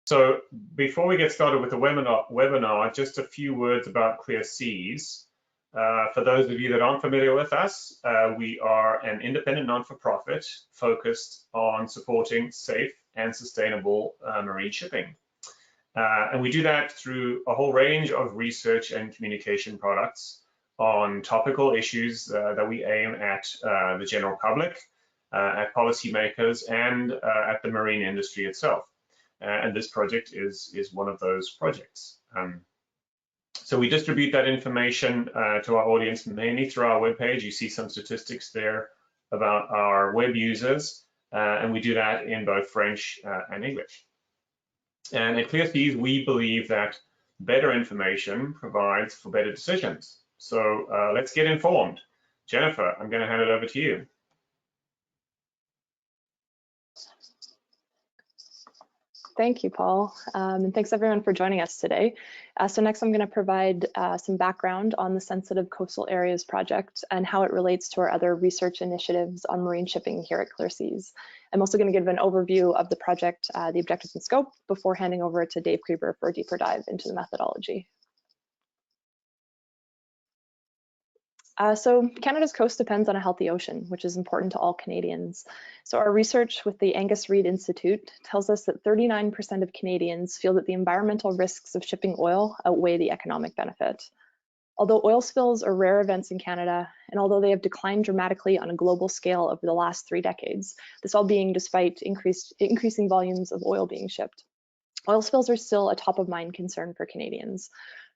So before we get started with the webinar, just a few words about Clear Seas. For those of you that aren't familiar with us, we are an independent non-for-profit focused on supporting safe and sustainable marine shipping. And we do that through a whole range of research and communication products on topical issues that we aim at the general public, at policymakers, and at the marine industry itself. And this project is one of those projects. So we distribute that information to our audience mainly through our webpage. You see some statistics there about our web users, and we do that in both French and English. And at Clear Seas, we believe that better information provides for better decisions. So let's get informed. Jennifer, I'm going to hand it over to you. Thank you, Paul, and thanks everyone for joining us today. So next I'm going to provide some background on the Sensitive Coastal Areas project and how it relates to our other research initiatives on marine shipping here at Clear Seas. I'm also going to give an overview of the project, the objectives and scope, before handing over to Dave Krieber for a deeper dive into the methodology. So Canada's coast depends on a healthy ocean, which is important to all Canadians. So our research with the Angus Reid Institute tells us that 39% of Canadians feel that the environmental risks of shipping oil outweigh the economic benefit. Although oil spills are rare events in Canada, and although they have declined dramatically on a global scale over the last 3 decades, this all being despite increasing volumes of oil being shipped, oil spills are still a top of mind concern for Canadians.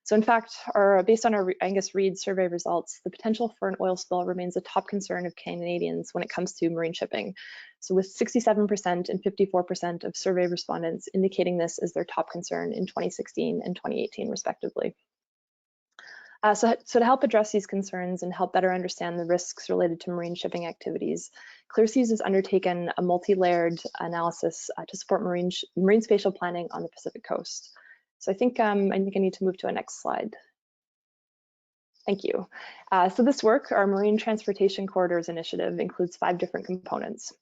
So in fact, based on our Angus Reid survey results, the potential for an oil spill remains a top concern of Canadians when it comes to marine shipping. So with 67% and 54% of survey respondents indicating this as their top concern in 2016 and 2018 respectively. So to help address these concerns and help better understand the risks related to marine shipping activities, Clear Seas has undertaken a multi-layered analysis to support marine spatial planning on the Pacific coast. So I think I need to move to a next slide. Thank you. So this work, our Marine Transportation Corridors Initiative, includes 5 different components.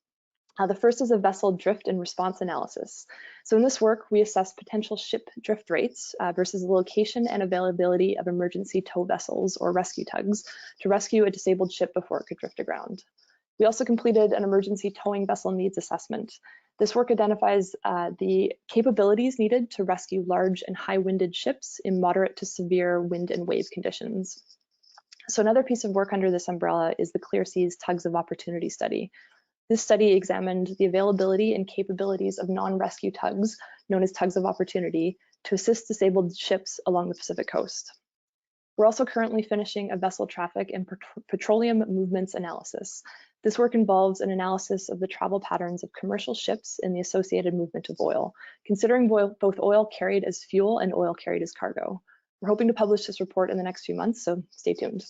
The first is a vessel drift and response analysis. So in this work, we assess potential ship drift rates versus the location and availability of emergency tow vessels or rescue tugs to rescue a disabled ship before it could drift aground. We also completed an emergency towing vessel needs assessment. This work identifies the capabilities needed to rescue large and high-winded ships in moderate to severe wind and wave conditions. So another piece of work under this umbrella is the Clear Seas Tugs of Opportunity study. This study examined the availability and capabilities of non-rescue tugs, known as tugs of opportunity, to assist disabled ships along the Pacific coast. We're also currently finishing a vessel traffic and petroleum movements analysis. This work involves an analysis of the travel patterns of commercial ships and the associated movement of oil, considering both oil carried as fuel and oil carried as cargo. We're hoping to publish this report in the next few months, so stay tuned.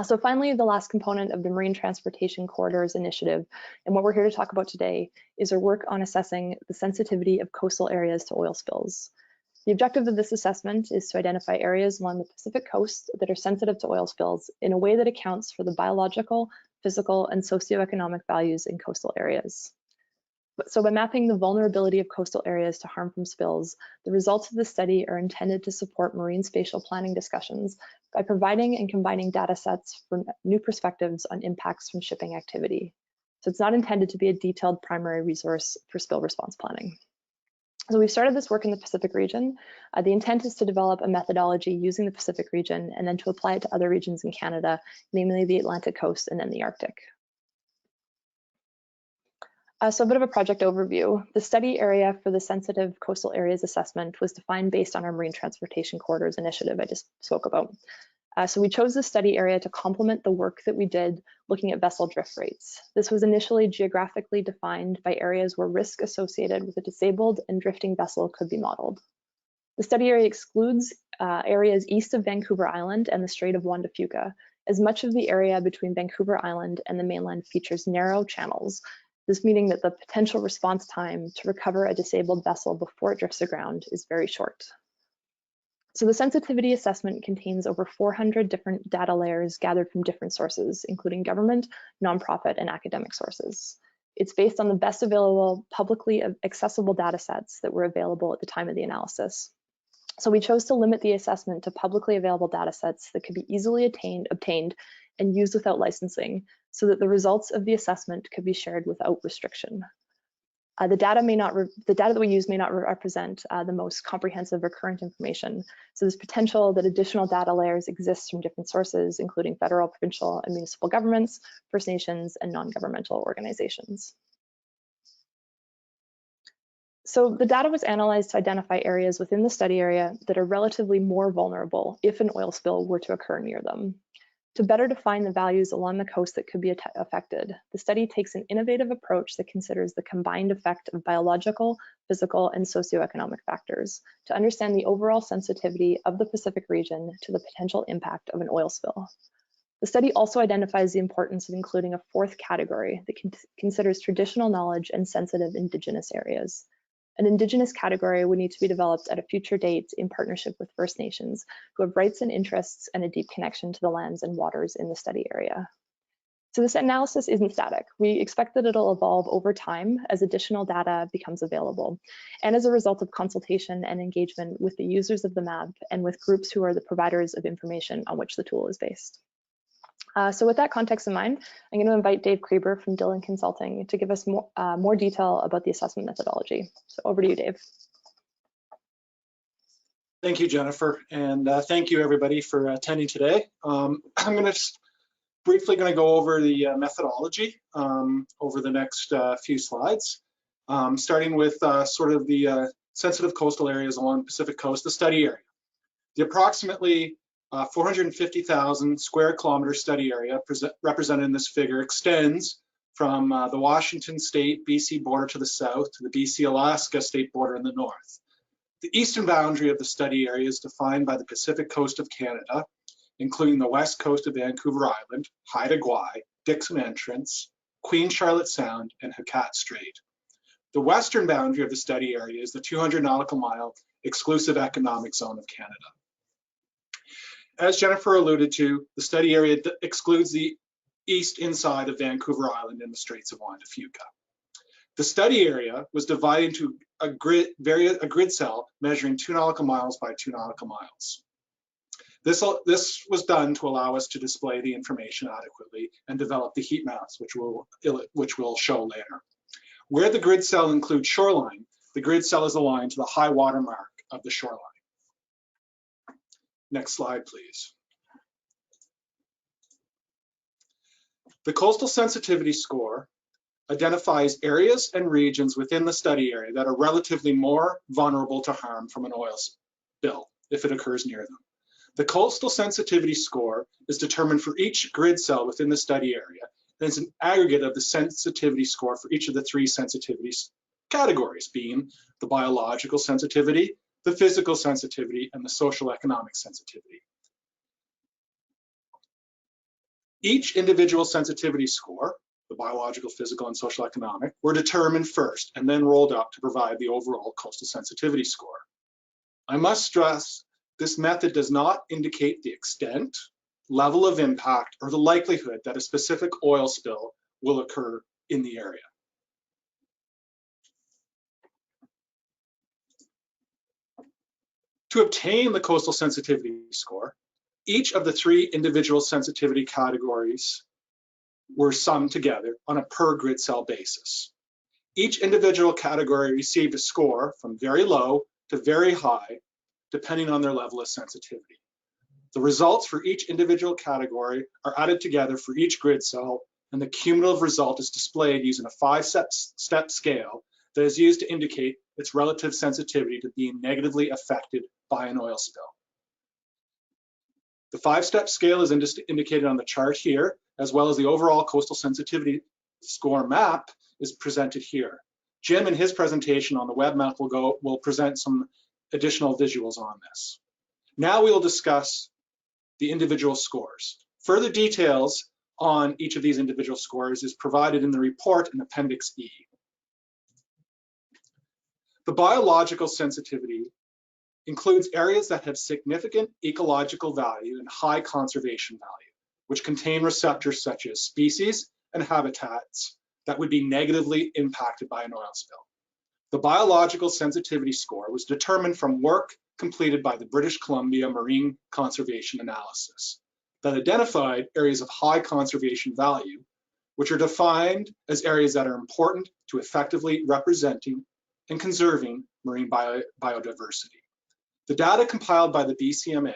So finally, the last component of the Marine Transportation Corridors Initiative, and what we're here to talk about today, is our work on assessing the sensitivity of coastal areas to oil spills. The objective of this assessment is to identify areas along the Pacific coast that are sensitive to oil spills in a way that accounts for the biological, physical, and socio-economic values in coastal areas. So by mapping the vulnerability of coastal areas to harm from spills, the results of this study are intended to support marine spatial planning discussions by providing and combining data sets for new perspectives on impacts from shipping activity. So it's not intended to be a detailed primary resource for spill response planning. So we've started this work in the Pacific region. The intent is to develop a methodology using the Pacific region and then to apply it to other regions in Canada, namely the Atlantic coast and then the Arctic. So a bit of a project overview. The study area for the Sensitive Coastal Areas Assessment was defined based on our Marine Transportation Corridors Initiative I just spoke about. So we chose this study area to complement the work that we did looking at vessel drift rates. This was initially geographically defined by areas where risk associated with a disabled and drifting vessel could be modeled. The study area excludes areas east of Vancouver Island and the Strait of Juan de Fuca, as much of the area between Vancouver Island and the mainland features narrow channels, this meaning that the potential response time to recover a disabled vessel before it drifts aground is very short. So the sensitivity assessment contains over 400 different data layers gathered from different sources, including government, nonprofit, and academic sources. It's based on the best available publicly accessible data sets that were available at the time of the analysis. So we chose to limit the assessment to publicly available data sets that could be easily obtained and used without licensing, so that the results of the assessment could be shared without restriction. The data that we use may not represent the most comprehensive or current information. So there's potential that additional data layers exist from different sources, including federal, provincial, and municipal governments, First Nations, and non-governmental organizations. So the data was analyzed to identify areas within the study area that are relatively more vulnerable if an oil spill were to occur near them. To better define the values along the coast that could be affected, the study takes an innovative approach that considers the combined effect of biological, physical, and socioeconomic factors to understand the overall sensitivity of the Pacific region to the potential impact of an oil spill. The study also identifies the importance of including a fourth category that considers traditional knowledge and sensitive Indigenous areas. An Indigenous category would need to be developed at a future date in partnership with First Nations, who have rights and interests and a deep connection to the lands and waters in the study area. So this analysis isn't static. We expect that it'll evolve over time as additional data becomes available, and as a result of consultation and engagement with the users of the map and with groups who are the providers of information on which the tool is based. So with that context in mind, I'm going to invite Dave Kreber from Dillon Consulting to give us more detail about the assessment methodology. So over to you, Dave. Thank you, Jennifer, and thank you everybody for attending today. I'm briefly going to go over the methodology over the next few slides, starting with sort of the sensitive coastal areas along the Pacific coast, the study area. The approximately 450,000 square kilometer study area represented in this figure extends from the Washington state BC border to the south to the BC-Alaska state border in the north. The eastern boundary of the study area is defined by the Pacific coast of Canada, including the west coast of Vancouver Island, Haida Gwaii, Dixon Entrance, Queen Charlotte Sound, and Hecate Strait. The western boundary of the study area is the 200 nautical mile exclusive economic zone of Canada. As Jennifer alluded to, the study area excludes the east inside of Vancouver Island and the Straits of Juan de Fuca. The study area was divided into a grid cell measuring 2 nautical miles by 2 nautical miles. This was done to allow us to display the information adequately and develop the heat maps, which we'll show later. Where the grid cell includes shoreline, the grid cell is aligned to the high water mark of the shoreline. Next slide, please. The coastal sensitivity score identifies areas and regions within the study area that are relatively more vulnerable to harm from an oil spill if it occurs near them. The coastal sensitivity score is determined for each grid cell within the study area, and is an aggregate of the sensitivity score for each of the three sensitivity categories, being the biological sensitivity, the physical sensitivity, and the social economic sensitivity. Each individual sensitivity score, the biological, physical, and social economic, were determined first and then rolled up to provide the overall coastal sensitivity score. I must stress, this method does not indicate the extent, level of impact, or the likelihood that a specific oil spill will occur in the area. To obtain the coastal sensitivity score, each of the three individual sensitivity categories were summed together on a per grid cell basis. Each individual category received a score from very low to very high, depending on their level of sensitivity. The results for each individual category are added together for each grid cell, and the cumulative result is displayed using a 5-step scale that is used to indicate its relative sensitivity to being negatively affected by an oil spill. The 5-step scale is indicated on the chart here, as well as the overall coastal sensitivity score map is presented here. Jim, in his presentation on the web map, will present some additional visuals on this. Now we will discuss the individual scores. Further details on each of these individual scores is provided in the report in Appendix E. The biological sensitivity includes areas that have significant ecological value and high conservation value, which contain receptors such as species and habitats that would be negatively impacted by an oil spill. The biological sensitivity score was determined from work completed by the British Columbia Marine Conservation Analysis that identified areas of high conservation value, which are defined as areas that are important to effectively representing and conserving marine biodiversity. The data compiled by the BCMA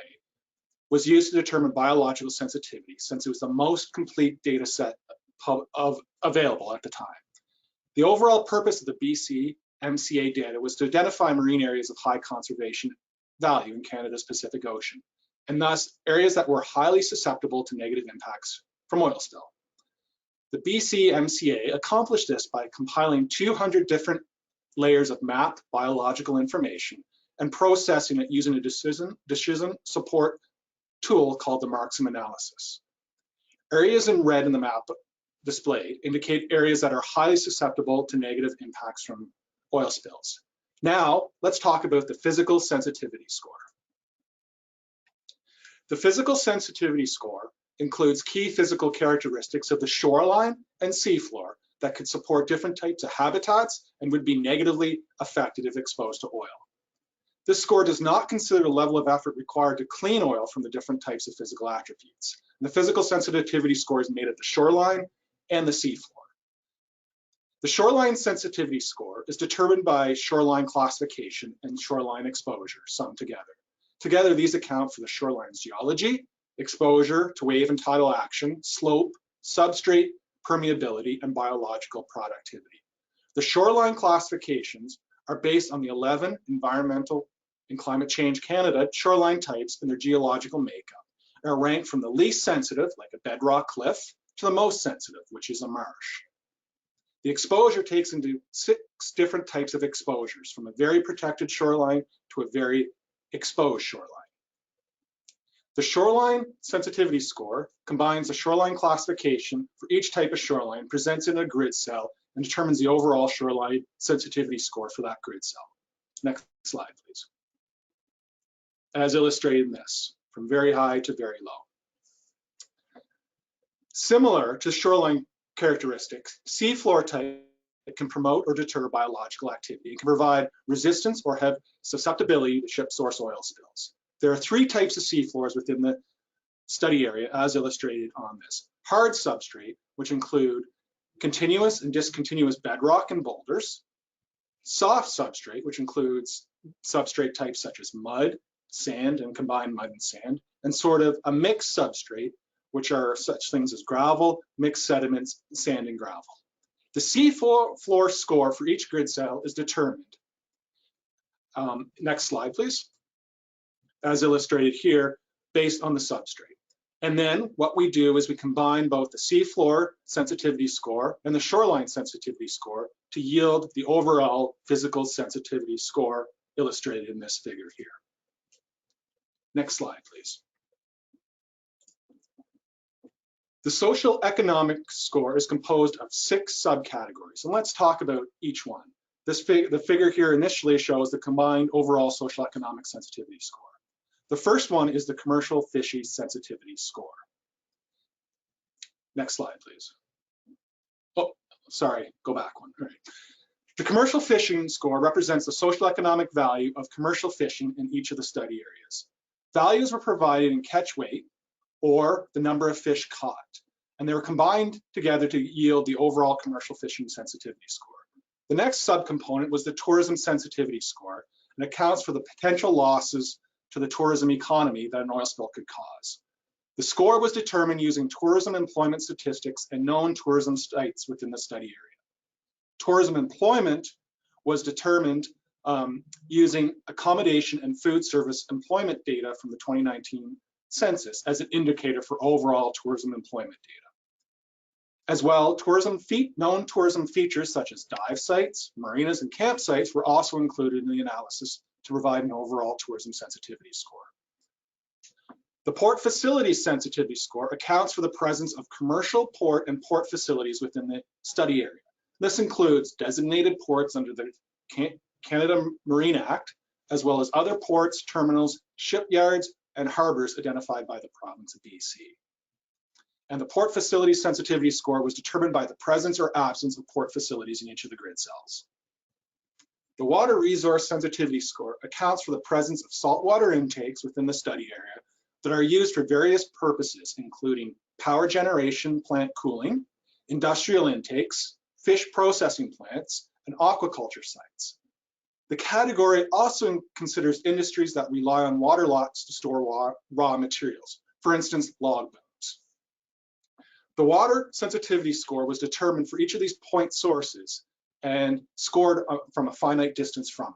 was used to determine biological sensitivity since it was the most complete data set available at the time. The overall purpose of the BC MCA data was to identify marine areas of high conservation value in Canada's Pacific Ocean, and thus areas that were highly susceptible to negative impacts from oil spill. The BC MCA accomplished this by compiling 200 different layers of mapped biological information and processing it using a decision support tool called the Markson analysis. Areas in red in the map displayed indicate areas that are highly susceptible to negative impacts from oil spills. Now, let's talk about the physical sensitivity score. The physical sensitivity score includes key physical characteristics of the shoreline and seafloor that could support different types of habitats and would be negatively affected if exposed to oil. This score does not consider the level of effort required to clean oil from the different types of physical attributes. And the physical sensitivity score is made at the shoreline and the seafloor. The shoreline sensitivity score is determined by shoreline classification and shoreline exposure summed together. Together, these account for the shoreline's geology, exposure to wave and tidal action, slope, substrate, permeability, and biological productivity. The shoreline classifications are based on the 11 Environmental and Climate Change Canada shoreline types and their geological makeup, and are ranked from the least sensitive, like a bedrock cliff, to the most sensitive, which is a marsh. The exposure takes into 6 different types of exposures, from a very protected shoreline to a very exposed shoreline. The shoreline sensitivity score combines the shoreline classification for each type of shoreline, presents in a grid cell, and determines the overall shoreline sensitivity score for that grid cell. Next slide, please. As illustrated in this, from very high to very low. Similar to shoreline characteristics, seafloor type can promote or deter biological activity and can provide resistance or have susceptibility to ship source oil spills. There are 3 types of seafloors within the study area as illustrated on this. Hard substrate, which include continuous and discontinuous bedrock and boulders. Soft substrate, which includes substrate types such as mud, sand, and combined mud and sand. And sort of a mixed substrate, which are such things as gravel, mixed sediments, sand, and gravel. The seafloor score for each grid cell is determined. Next slide, please. As illustrated here, based on the substrate. And then what we do is we combine both the seafloor sensitivity score and the shoreline sensitivity score to yield the overall physical sensitivity score illustrated in this figure here. Next slide, please. The socio-economic score is composed of 6 subcategories, and let's talk about each one. The figure here initially shows the combined overall socio-economic sensitivity score. The first one is the commercial fishing sensitivity score. Next slide, please. Oh, sorry, go back one. All right. The commercial fishing score represents the social economic value of commercial fishing in each of the study areas. Values were provided in catch weight or the number of fish caught, and they were combined together to yield the overall commercial fishing sensitivity score. The next subcomponent was the tourism sensitivity score, and accounts for the potential losses to the tourism economy that an oil spill could cause. The score was determined using tourism employment statistics and known tourism sites within the study area. Tourism employment was determined using accommodation and food service employment data from the 2019 census as an indicator for overall tourism employment data. As well, known tourism features such as dive sites, marinas, and campsites were also included in the analysis to provide an overall tourism sensitivity score. The port facility sensitivity score accounts for the presence of commercial port and port facilities within the study area. This includes designated ports under the Canada Marine Act, as well as other ports, terminals, shipyards, and harbors identified by the province of BC. And the port facility sensitivity score was determined by the presence or absence of port facilities in each of the grid cells. The water resource sensitivity score accounts for the presence of saltwater intakes within the study area that are used for various purposes, including power generation, plant cooling, industrial intakes, fish processing plants, and aquaculture sites. The category also considers industries that rely on water lots to store raw materials, for instance, log booms. The water sensitivity score was determined for each of these point sources and scored from a finite distance from them.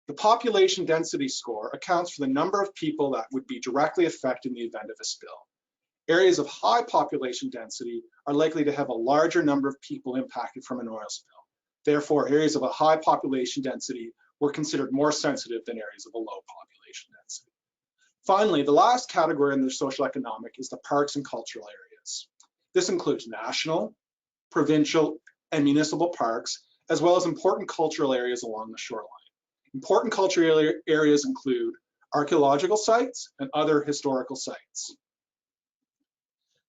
The population density score accounts for the number of people that would be directly affected in the event of a spill. Areas of high population density are likely to have a larger number of people impacted from an oil spill. Therefore, areas of a high population density were considered more sensitive than areas of a low population density. Finally, the last category in the social economic is the parks and cultural areas. This includes national, provincial, and municipal parks, as well as important cultural areas along the shoreline. Important cultural areas include archaeological sites and other historical sites.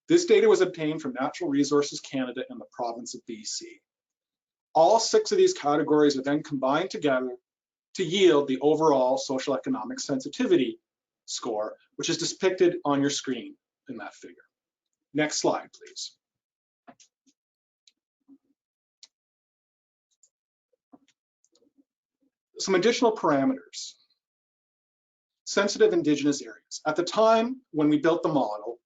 This data was obtained from Natural Resources Canada and the province of BC. All 6 of these categories are then combined together to yield the overall social economic sensitivity score, which is depicted on your screen in that figure. Next slide, please. Some additional parameters. Sensitive Indigenous areas. At the time when we built the model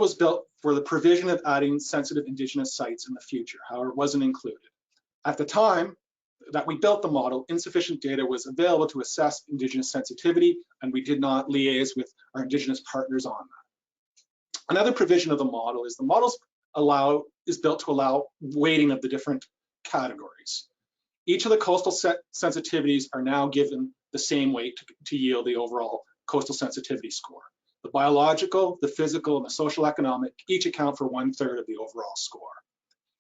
was built for the provision of adding sensitive Indigenous sites in the future. However, it wasn't included. At the time that we built the model, insufficient data was available to assess Indigenous sensitivity, and we did not liaise with our Indigenous partners on that. Another provision of the model is the model is built to allow weighting of the different categories. Each of the coastal sensitivities are now given the same weight to yield the overall coastal sensitivity score. The biological, the physical, and the social economic each account for 1/3 of the overall score.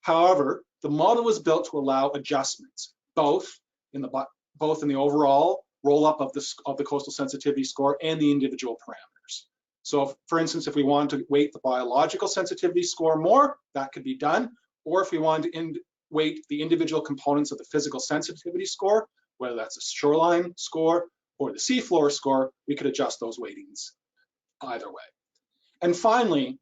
However, the model was built to allow adjustments, both in the overall roll-up of the coastal sensitivity score and the individual parameters. So, for instance, if we wanted to weight the biological sensitivity score more, that could be done. Or if we wanted to weight the individual components of the physical sensitivity score, whether that's a shoreline score or the seafloor score, we could adjust those weightings either way. And finally,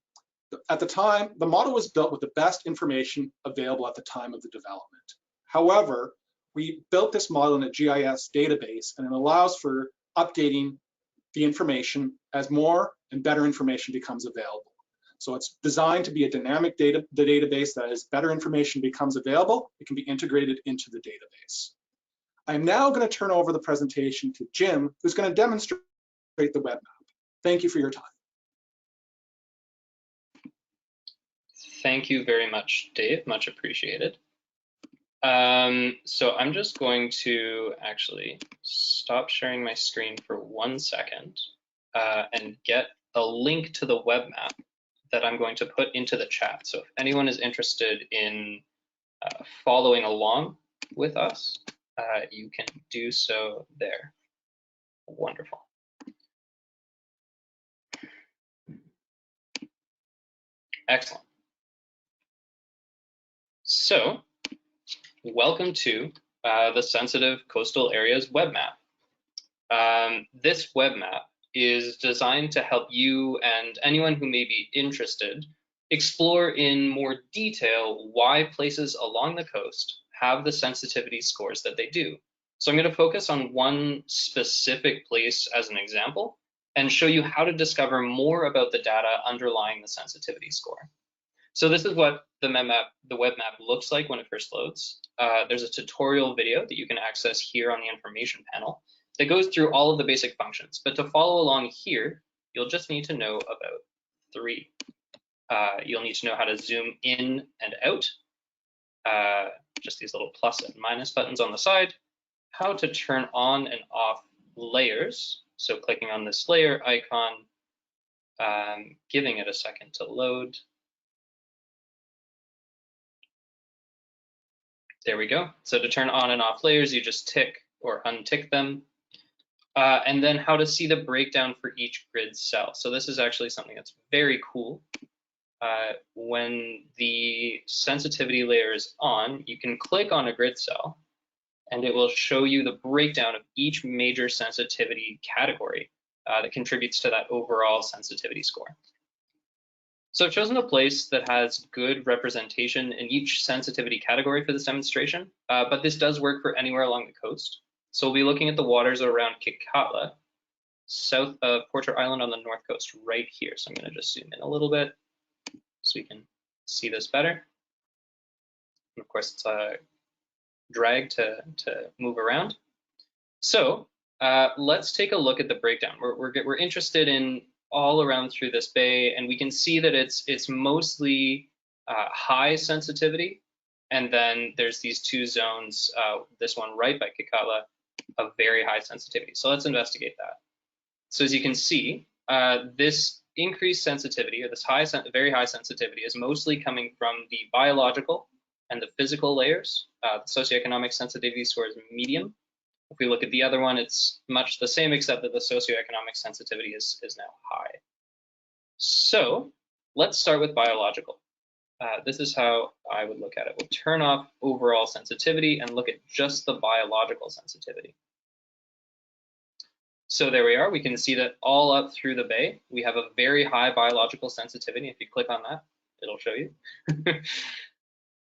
at the time, the model was built with the best information available at the time of the development. However, we built this model in a GIS database, and it allows for updating the information as more and better information becomes available. So it's designed to be a dynamic database that as better information becomes available, it can be integrated into the database. I'm now going to turn over the presentation to Jim, who's going to demonstrate the web map. Thank you for your time. Thank you very much, Dave. Much appreciated. So I'm just going to actually stop sharing my screen for 1 second and get a link to the web map that I'm going to put into the chat. So if anyone is interested in following along with us, you can do so there. Wonderful. Excellent. So, welcome to the Sensitive Coastal Areas web map. This web map is designed to help you and anyone who may be interested explore in more detail why places along the coast have the sensitivity scores that they do. So I'm going to focus on one specific place as an example and show you how to discover more about the data underlying the sensitivity score. So this is what the web map looks like when it first loads. There's a tutorial video that you can access here on the information panel that goes through all of the basic functions. But to follow along here, you'll just need to know about 3. You'll need to know how to zoom in and out, just these little plus and minus buttons on the side, how to turn on and off layers. So clicking on this layer icon, giving it a second to load. There we go. So to turn on and off layers, you just tick or untick them. And then how to see the breakdown for each grid cell. So this is actually something that's very cool. when the sensitivity layer is on, you can click on a grid cell and it will show you the breakdown of each major sensitivity category that contributes to that overall sensitivity score. So I've chosen a place that has good representation in each sensitivity category for this demonstration, but this does work for anywhere along the coast. So we'll be looking at the waters around Kikatla, south of Porter Island on the north coast, right here. So I'm going to just zoom in a little bit so we can see this better. And of course, it's a drag to move around. So let's take a look at the breakdown. We're interested in all around through this bay, and we can see that it's mostly high sensitivity, and then there's these two zones, this one right by Kikatla, of very high sensitivity. So let's investigate that. So as you can see, this increased sensitivity, or this very high sensitivity, is mostly coming from the biological and the physical layers. The socioeconomic sensitivity score is medium. If we look at the other one, it's much the same, except that the socioeconomic sensitivity is now high. So let's start with biological. This is how I would look at it. We'll turn off overall sensitivity and look at just the biological sensitivity. So there we are. We can see that all up through the bay, we have a very high biological sensitivity. If you click on that, it'll show you.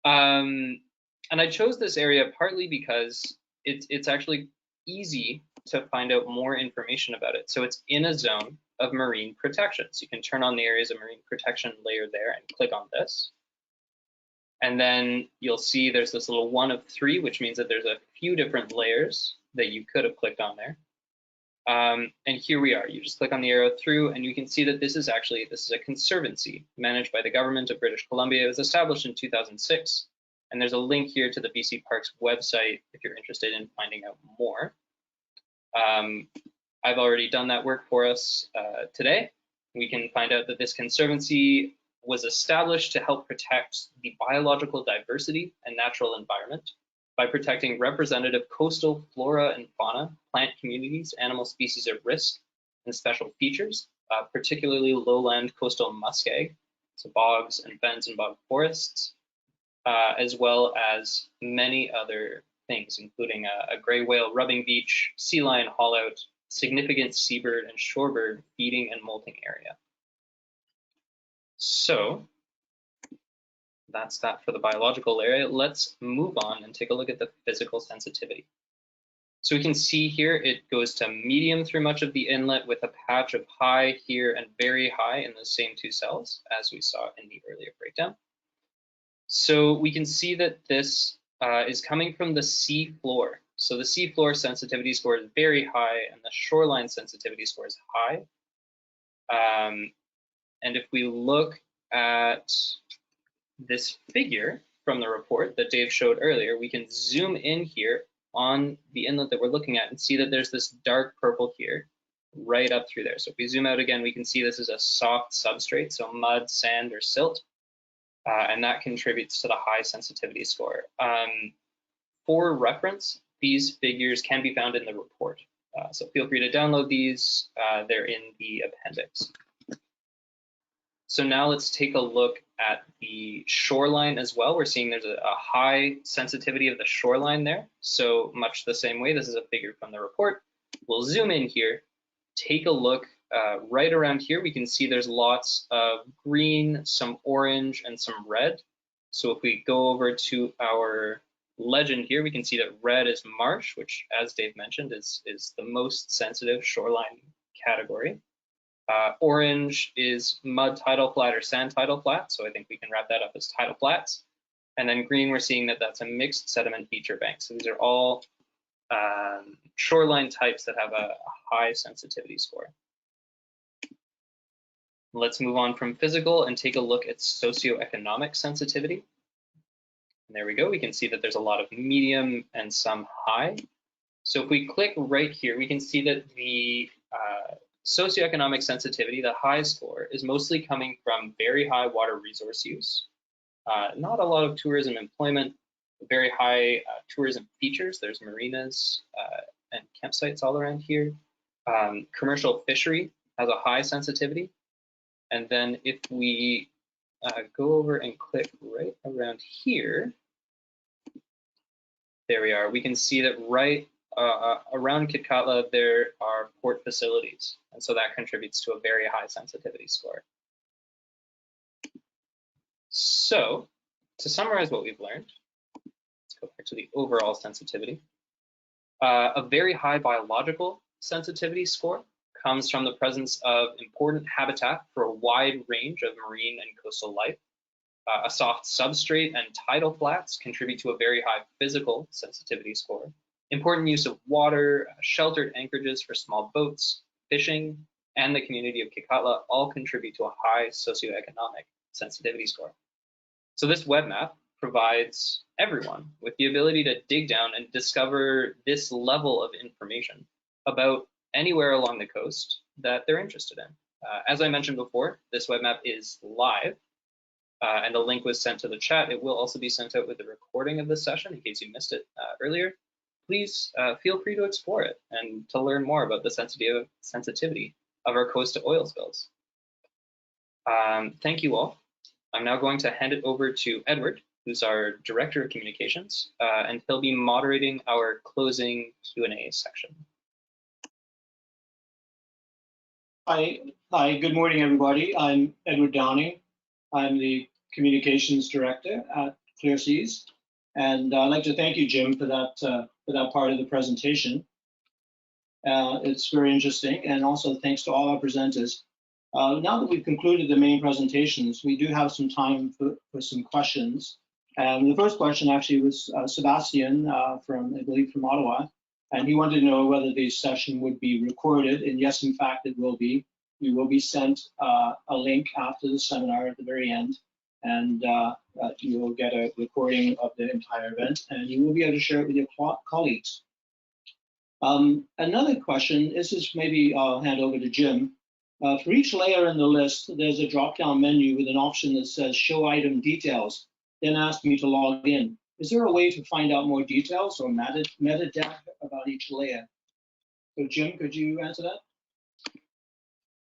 And I chose this area partly because it's actually easy to find out more information about it. So it's in a zone of marine protection. So you can turn on the areas of marine protection layer there and click on this. And then you'll see there's this little 1 of 3, which means that there's a few different layers that you could have clicked on there. And here we are. You just click on the arrow through, and you can see that this is a conservancy managed by the government of British Columbia. It was established in 2006. And there's a link here to the BC Parks website if you're interested in finding out more. I've already done that work for us today. We can find out that this conservancy was established to help protect the biological diversity and natural environment by protecting representative coastal flora and fauna, plant communities, animal species at risk, and special features, particularly lowland coastal muskeg, so bogs and fens and bog forests, as well as many other things, including a gray whale rubbing beach, sea lion haulout, significant seabird and shorebird feeding and molting area. So that's that for the biological area. Let's move on and take a look at the physical sensitivity. So we can see here it goes to medium through much of the inlet with a patch of high here and very high in the same two cells, as we saw in the earlier breakdown. So we can see that this is coming from the sea floor. So the sea floor sensitivity score is very high and the shoreline sensitivity score is high. And if we look at this figure from the report that Dave showed earlier, we can zoom in here on the inlet that we're looking at and see that there's this dark purple here right up through there. So if we zoom out again, we can see this is a soft substrate, so mud, sand, or silt. And that contributes to the high sensitivity score. For reference, these figures can be found in the report. So feel free to download these. They're in the appendix. So now let's take a look at the shoreline as well. We're seeing there's a high sensitivity of the shoreline there. So much the same way, this is a figure from the report. We'll zoom in here, take a look. Right around here, we can see there's lots of green, some orange, and some red. So if we go over to our legend here, we can see that red is marsh, which, as Dave mentioned, is the most sensitive shoreline category. Orange is mud tidal flat or sand tidal flat, so I think we can wrap that up as tidal flats. And then green, we're seeing that that's a mixed sediment feature bank. So these are all shoreline types that have a high sensitivity score. Let's move on from physical and take a look at socioeconomic sensitivity. And there we go. We can see that there's a lot of medium and some high. So if we click right here, we can see that the socioeconomic sensitivity, the high score, is mostly coming from very high water resource use, not a lot of tourism employment, very high tourism features. There's marinas and campsites all around here. Commercial fishery has a high sensitivity. And then if we go over and click right around here, there we are. We can see that right around Kitkatla, there are port facilities. And so that contributes to a very high sensitivity score. So to summarize what we've learned, let's go back to the overall sensitivity. A very high biological sensitivity score comes from the presence of important habitat for a wide range of marine and coastal life. A soft substrate and tidal flats contribute to a very high physical sensitivity score. Important use of water, sheltered anchorages for small boats, fishing, and the community of Kitkatla all contribute to a high socioeconomic sensitivity score. So this web map provides everyone with the ability to dig down and discover this level of information about anywhere along the coast that they're interested in. As I mentioned before, this web map is live. And the link was sent to the chat. It will also be sent out with the recording of this session in case you missed it earlier. Please feel free to explore it and to learn more about the sensitivity of our coast to oil spills. Thank you all. I'm now going to hand it over to Edward, who's our Director of Communications, and he'll be moderating our closing Q&A section. Hi, good morning, everybody. I'm Edward Downing. I'm the Communications Director at Clear Seas, and I'd like to thank you, Jim, for that part of the presentation. It's very interesting, and also thanks to all our presenters. Now that we've concluded the main presentations, we do have some time for some questions. And the first question actually was Sebastian from, I believe, from Ottawa, and he wanted to know whether the session would be recorded, and yes, in fact, it will be. We will be sent a link after the seminar at the very end, and you will get a recording of the entire event, and you will be able to share it with your colleagues. Another question, this is maybe I'll hand over to Jim. For each layer in the list, there's a drop-down menu with an option that says show item details, then ask me to log in. Is there a way to find out more details or metadata about each layer? So Jim, could you answer that?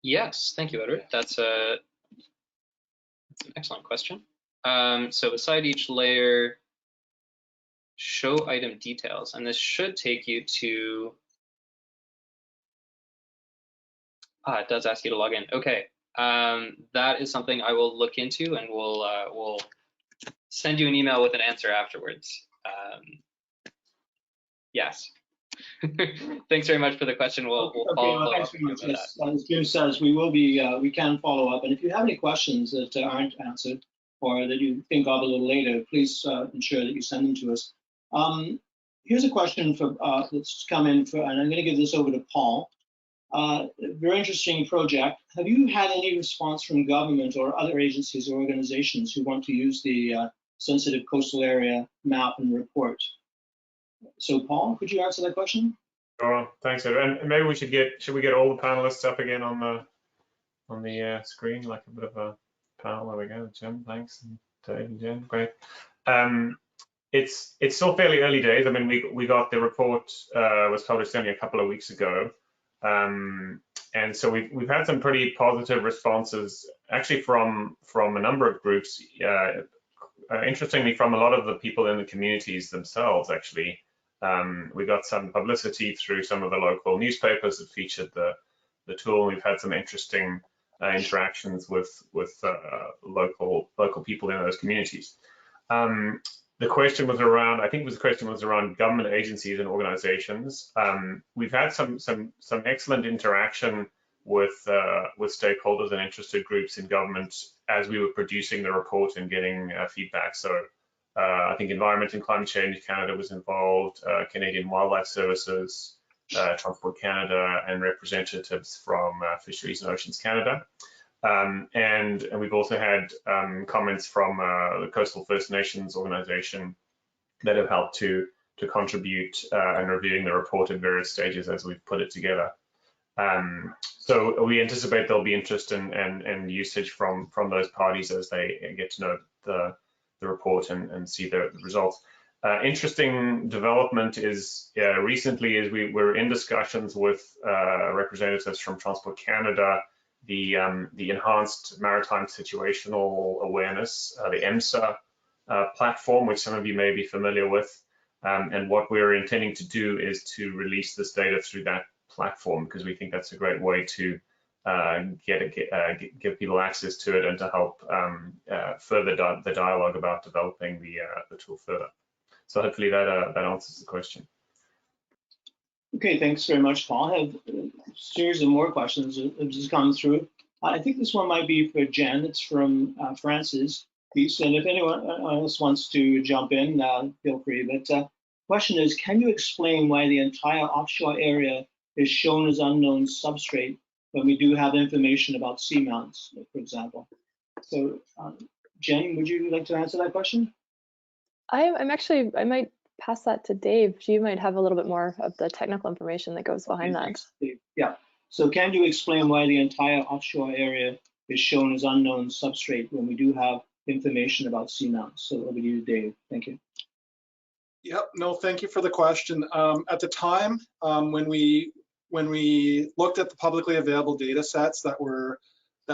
Yes, thank you, Edward. That's an excellent question. So beside each layer, show item details, and this should take you to, it does ask you to log in. Okay, that is something I will look into, and we'll send you an email with an answer afterwards. Yes. Thanks very much for the question. We'll follow up. As Jim says, we can follow up. And if you have any questions that aren't answered or that you think of a little later, please ensure that you send them to us. Here's a question that's come in, and I'm going to give this over to Paul. Very interesting project. Have you had any response from government or other agencies or organizations who want to use the sensitive coastal area map and report? So Paul, could you answer that question? Sure, thanks, Edward. And maybe we should get all the panelists up again on the screen, like a bit of a panel. There we go. Jim, thanks, and Dave and Jen, great. It's still fairly early days. I mean, we got the report was published only a couple of weeks ago, and so we've had some pretty positive responses, actually from a number of groups. Interestingly, from a lot of the people in the communities themselves, actually. We got some publicity through some of the local newspapers that featured the tool. We've had some interesting interactions with local people in those communities. The question was around, I think the question was around government agencies and organizations. We've had some excellent interaction with stakeholders and interested groups in government as we were producing the report and getting feedback. So I think Environment and Climate Change Canada was involved, Canadian Wildlife Services, Transport Canada, and representatives from Fisheries and Oceans Canada. And we've also had comments from the Coastal First Nations organization that have helped to contribute in reviewing the report at various stages as we've put it together. So we anticipate there'll be interest and usage from those parties as they get to know the report and see the results. Interesting development is recently we were in discussions with representatives from Transport Canada the Enhanced Maritime Situational Awareness, the EMSA platform, which some of you may be familiar with. And what we're intending to do is to release this data through that platform, because we think that's a great way to give people access to it and to help further the dialogue about developing the tool further. So hopefully that answers the question. Okay, thanks very much, Paul. I have a series of more questions that have just come through. I think this one might be for Jen. It's from Francis Peace, and if anyone else wants to jump in, feel free. But question is, can you explain why the entire offshore area is shown as unknown substrate when we do have information about seamounts, for example? So, Jen, would you like to answer that question? I might pass that to Dave. You might have a little bit more of the technical information that goes behind that. Thanks, Dave. Yeah. So can you explain why the entire offshore area is shown as unknown substrate when we do have information about seamounts? So over to you, Dave. Thank you. Yep. No, thank you for the question. At the time, when we looked at the publicly available data sets that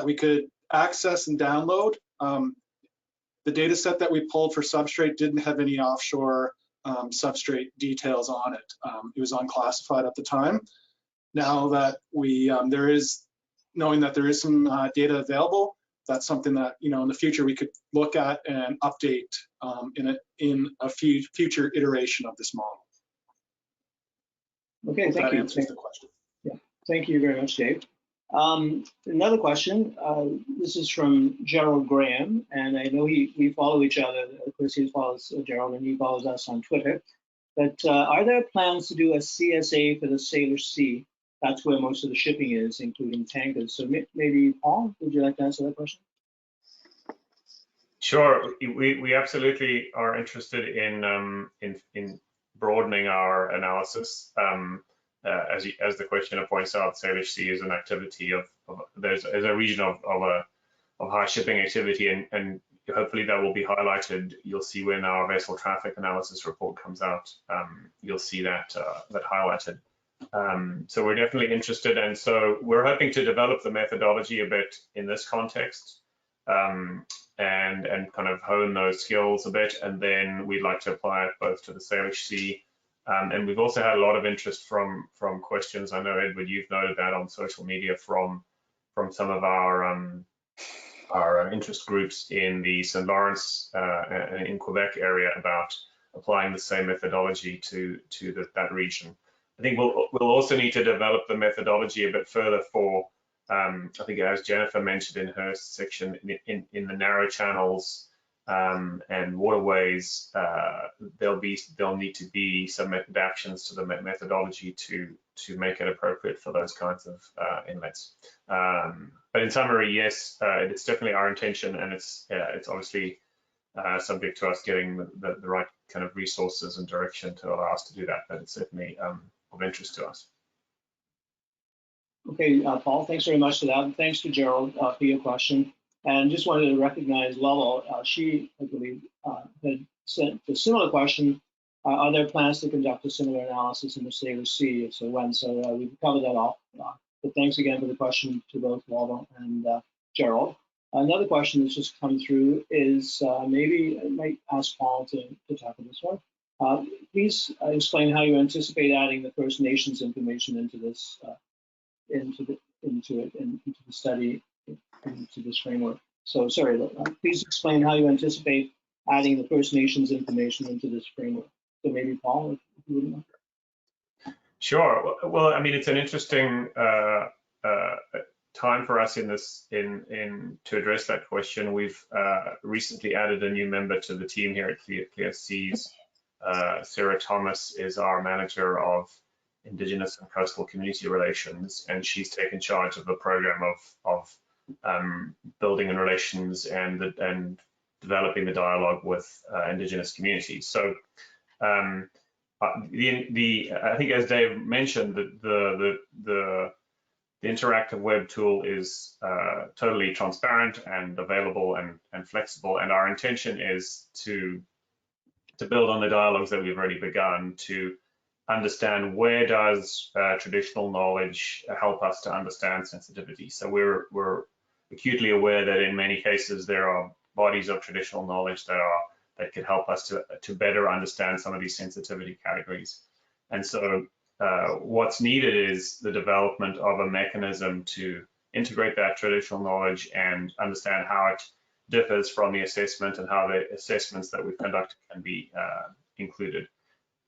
we could access and download, the data set that we pulled for substrate didn't have any offshore substrate details on it. It was unclassified at the time. Now that knowing that there is some data available, that's something that in the future we could look at and update in a future iteration of this model. Okay, thank that you. Answers the question. Yeah, thank you very much, Dave. Another question. This is from Gerald Graham, and I know we follow each other. Of course, he follows Gerald, and he follows us on Twitter. But are there plans to do a CSA for the Salish Sea? That's where most of the shipping is, including tankers. So maybe, Paul, would you like to answer that question? Sure. We absolutely are interested in broadening our analysis. As the questioner points out, Salish Sea is an activity there's a region of high shipping activity, and hopefully that will be highlighted. You'll see when our vessel traffic analysis report comes out, you'll see that highlighted. So we're definitely interested, and so we're hoping to develop the methodology a bit in this context, and kind of hone those skills a bit, and then we'd like to apply it both to the Salish Sea. And we've also had a lot of interest from questions. I know, Edward, you've noted that on social media from some of our interest groups in the St. Lawrence and in Quebec area about applying the same methodology to that region. I think we'll also need to develop the methodology a bit further for, I think as Jennifer mentioned in her section, in the narrow channels and waterways, there'll need to be some adaptations to the methodology to make it appropriate for those kinds of inlets. But in summary, yes, it's definitely our intention, and it's obviously subject to us getting the right kind of resources and direction to allow us to do that, but it's certainly of interest to us. Okay, Paul, thanks very much for that. And thanks to Gerald for your question. And just wanted to recognize Lolo. She, I believe, had sent a similar question. Are there plans to conduct a similar analysis in the Salish Sea? So when? So we've covered that off. But thanks again for the question to both Lolo and Gerald. Another question that's just come through is maybe I might ask Paul to tackle this one. Please explain how you anticipate adding the First Nations information into this, into the study, into this framework. So sorry, please explain how you anticipate adding the First Nations information into this framework. So maybe Paul, if you wouldn't mind. Sure. Well, I mean, it's an interesting time for us to address that question. We've recently added a new member to the team here at Clear Seas. Sarah Thomas is our manager of Indigenous and Coastal Community Relations, and she's taken charge of the program of building in relations and developing the dialogue with Indigenous communities. So I think, as Dave mentioned, the interactive web tool is totally transparent and available and flexible, and our intention is to build on the dialogues that we've already begun to understand where does traditional knowledge help us to understand sensitivity. So we're acutely aware that in many cases there are bodies of traditional knowledge that could help us to better understand some of these sensitivity categories. And so what's needed is the development of a mechanism to integrate that traditional knowledge and understand how it differs from the assessment and how the assessments that we've conducted can be included.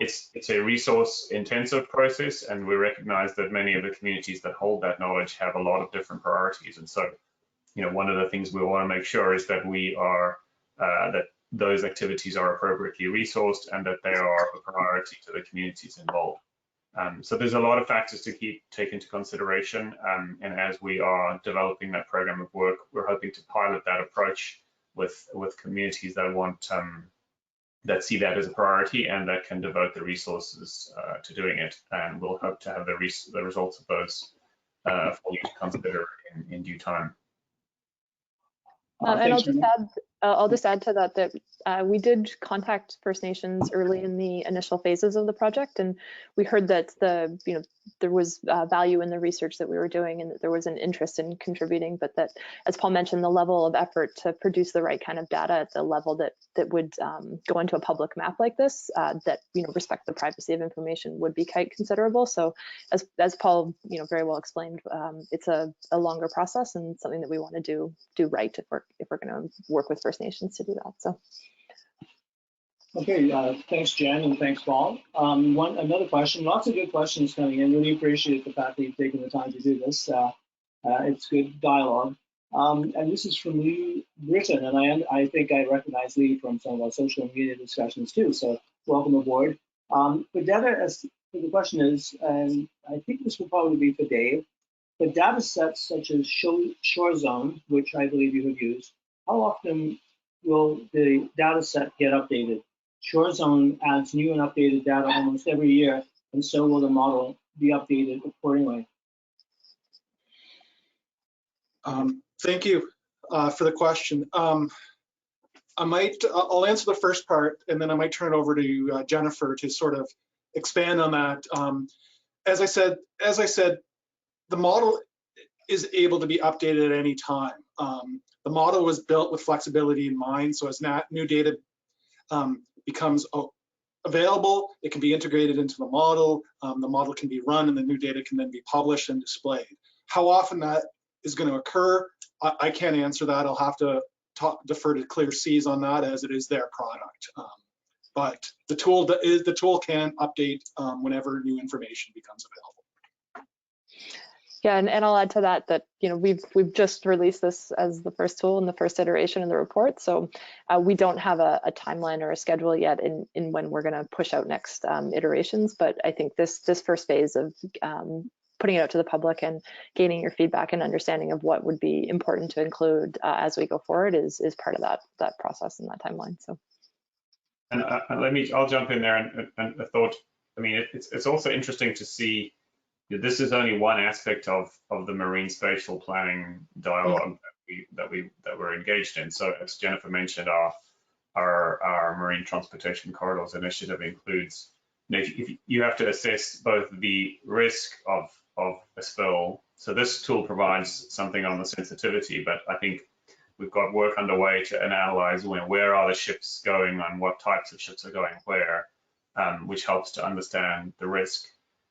It's a resource intensive process, and we recognize that many of the communities that hold that knowledge have a lot of different priorities. And so, one of the things we want to make sure is that we are, that those activities are appropriately resourced and that they are a priority to the communities involved. So there's a lot of factors to take into consideration, and as we are developing that program of work, we're hoping to pilot that approach with communities that want that see that as a priority and that can devote the resources to doing it. And we'll hope to have the results of those for you to consider in due time. And I'll just add to that we did contact First Nations early in the initial phases of the project, and we heard that there was value in the research that we were doing and that there was an interest in contributing, but that, as Paul mentioned, the level of effort to produce the right kind of data at the level that would go into a public map like this that respect the privacy of information would be quite considerable. So as Paul very well explained, it's a longer process and something that we want to do right if we're going to work with First Nations to do that. So. Okay, thanks, Jen, and thanks, Paul. Another question, lots of good questions coming in. Really appreciate the fact that you've taken the time to do this. It's good dialogue. And this is from Lee Britton, and I think I recognize Lee from some of our social media discussions too, so welcome aboard. But the question is, and I think this will probably be for Dave, but data sets such as Shore Zone, which I believe you have used, how often will the data set get updated? Shore Zone adds new and updated data almost every year, and so will the model be updated accordingly. Thank you for the question. I'll answer the first part, and then I might turn it over to Jennifer to sort of expand on that. As I said, the model is able to be updated at any time. The model was built with flexibility in mind, so as new data becomes available, it can be integrated into the model can be run, and the new data can then be published and displayed. How often that is going to occur, I can't answer that. I'll have to defer to Clear Seas on that, as it is their product. But the tool can update whenever new information becomes available. Yeah, and I'll add to that we've just released this as the first tool in the first iteration of the report, so we don't have a timeline or a schedule yet in when we're going to push out next iterations. But I think this first phase of putting it out to the public and gaining your feedback and understanding of what would be important to include as we go forward is part of that process and that timeline. So. And I'll jump in there and I thought, it's also interesting to see. This is only one aspect of the marine spatial planning dialogue that we're engaged in. So as Jennifer mentioned, our marine transportation corridors initiative includes, if you have to assess both the risk of a spill. So this tool provides something on the sensitivity, but I think we've got work underway to analyze where are the ships going and what types of ships are going where, which helps to understand the risk.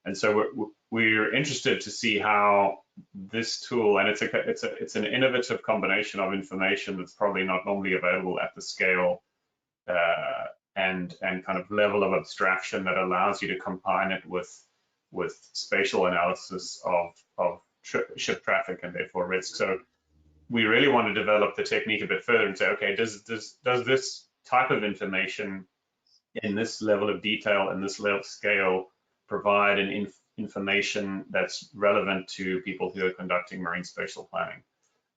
And so we're interested to see how this tool, and it's an innovative combination of information that's probably not normally available at the scale and kind of level of abstraction that allows you to combine it with spatial analysis of ship traffic and therefore risk. So we really want to develop the technique a bit further and say, okay, does this type of information in this level of detail and this level of scale provide an information that's relevant to people who are conducting marine spatial planning?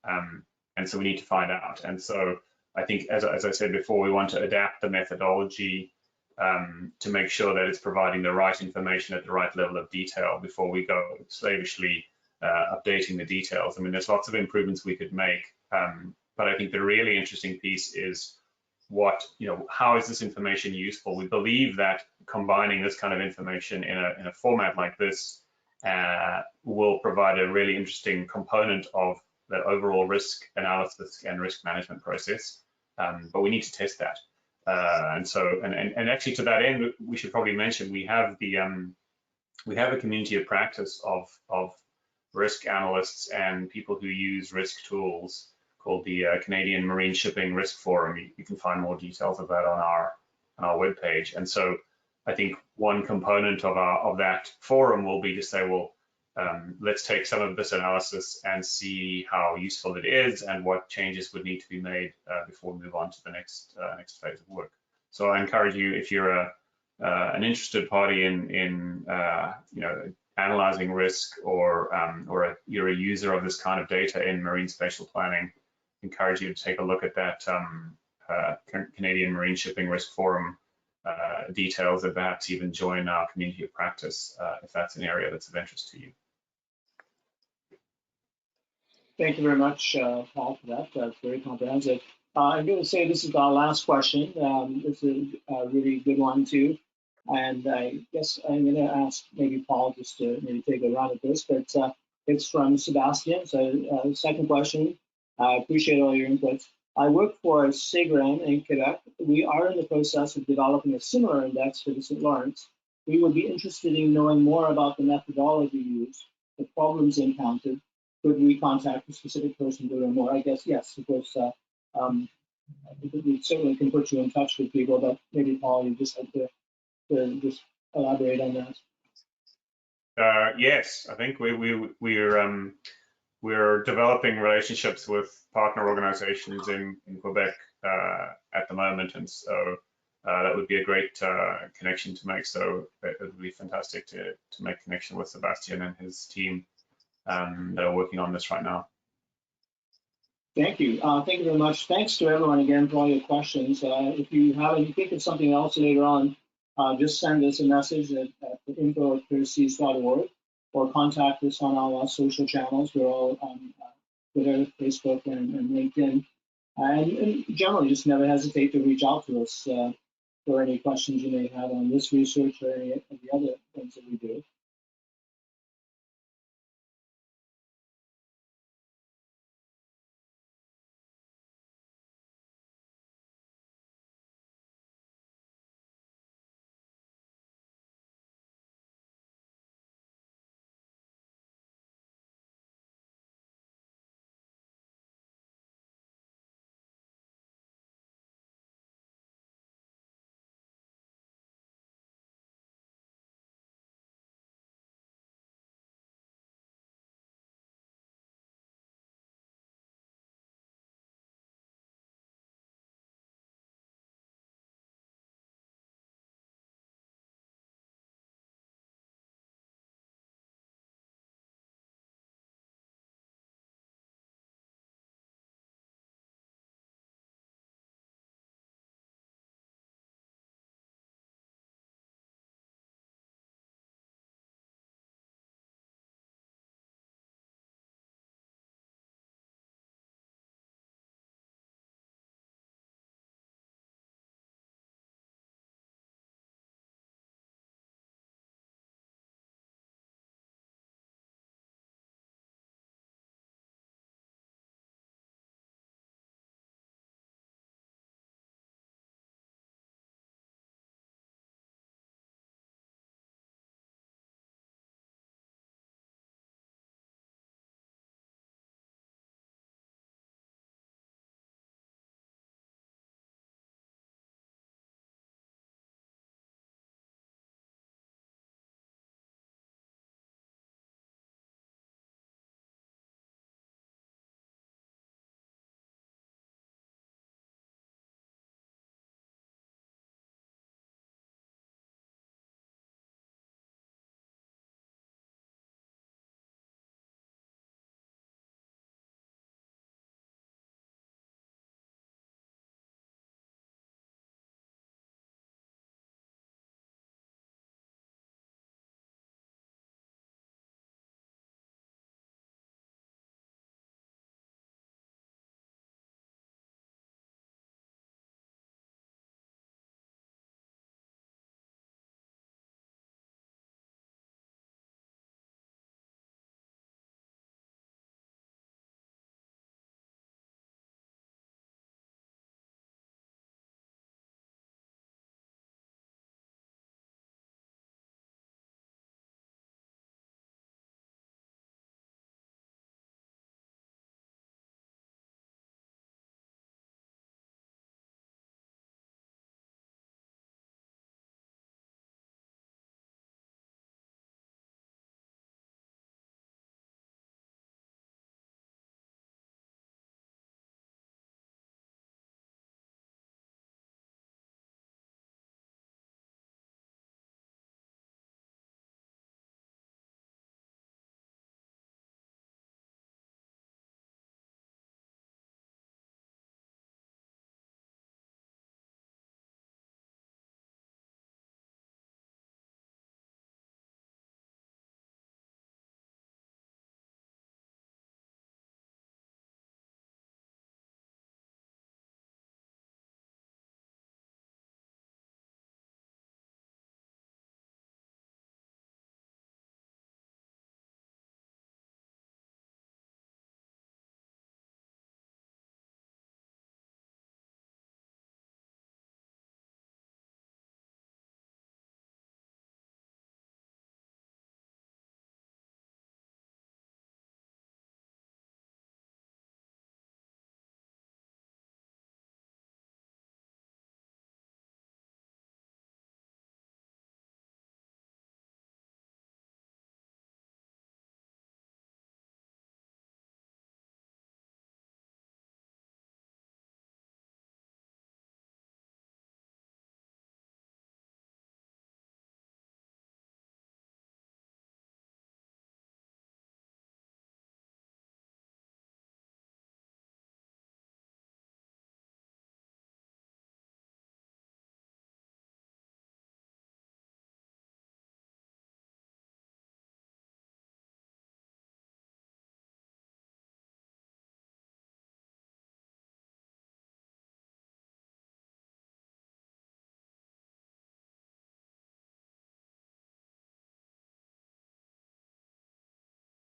And so we need to find out. And so I think, as I said before, we want to adapt the methodology to make sure that it's providing the right information at the right level of detail before we go slavishly updating the details. There's lots of improvements we could make, but I think the really interesting piece is how is this information useful? We believe that combining this kind of information in a format like this will provide a really interesting component of the overall risk analysis and risk management process. But we need to test that. And actually to that end, we should probably mention we have a community of practice of risk analysts and people who use risk tools called the Canadian Marine Shipping Risk Forum. You can find more details of that on our webpage. And so I think one component of that forum will be to say, well, let's take some of this analysis and see how useful it is and what changes would need to be made before we move on to the next phase of work. So I encourage you, if you're an interested party in analyzing risk, or you're a user of this kind of data in marine spatial planning, encourage you to take a look at that Canadian Marine Shipping Risk Forum details, and perhaps even join our community of practice if that's an area that's of interest to you. Thank you very much, Paul, for that. That's very comprehensive. I'm going to say this is our last question. This is a really good one too. And I guess I'm going to ask maybe Paul just to maybe take a run at this, but it's from Sebastian. So second question, I appreciate all your inputs. I work for SIGRAM in Quebec. We are in the process of developing a similar index for the St. Lawrence. We would be interested in knowing more about the methodology used, the problems encountered. Could we contact a specific person to learn more? I guess yes, of course. We certainly can put you in touch with people, but maybe Paul, you just have to just elaborate on that. Yes, I think we're developing relationships with partner organizations in Quebec at the moment, and so that would be a great connection to make. So it would be fantastic to make connection with Sebastian and his team that are working on this right now. Thank you. Thank you very much. Thanks to everyone again for all your questions. If you think of something else later on, just send us a message at info@clearseas.org, or contact us on our social channels. We're all on Twitter, Facebook, and LinkedIn. And generally, just never hesitate to reach out to us for any questions you may have on this research or any of the other things that we do.